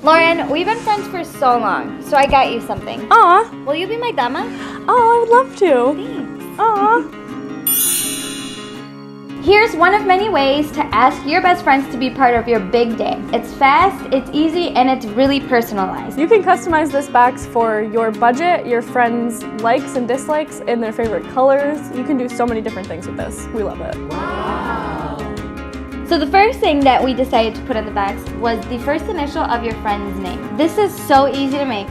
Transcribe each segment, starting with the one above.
Lauren, we've been friends for so long, so I got you something. Aw. Will you be my dama? Oh, I would love to. Thanks. Aw. Here's one of many ways to ask your best friends to be part of your big day. It's fast, it's easy, and it's really personalized. You can customize this box for your budget, your friends' likes and dislikes, and their favorite colors. You can do so many different things with this. We love it. Wow. So the first thing that we decided to put in the box was the first initial of your friend's name. This is so easy to make.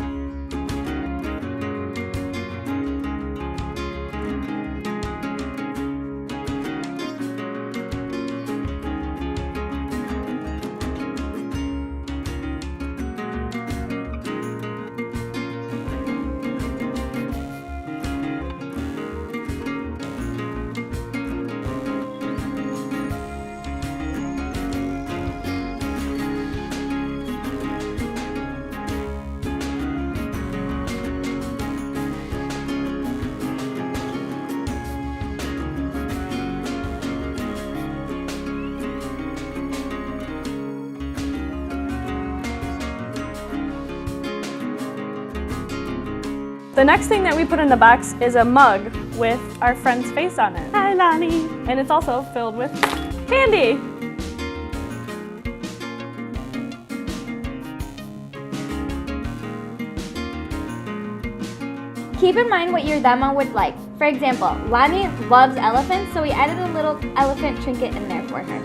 The next thing that we put in the box is a mug with our friend's face on it. Hi, Lonnie. And it's also filled with candy. Keep in mind what your dama would like. For example, Lonnie loves elephants, so we added a little elephant trinket in there for her.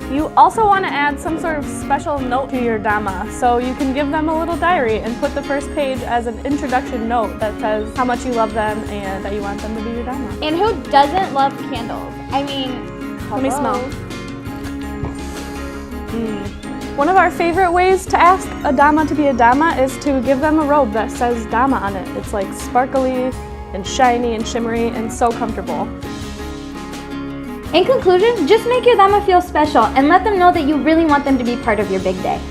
You also want to add some sort of special note to your dama, so you can give them a little diary and put the first page as an introduction note that says how much you love them and that you want them to be your dama. And who doesn't love candles? I mean, hello. Let me smell. One of our favorite ways to ask a dama to be a dama is to give them a robe that says dama on it. It's like sparkly and shiny and shimmery and so comfortable. In conclusion, just make your dama feel special and let them know that you really want them to be part of your big day.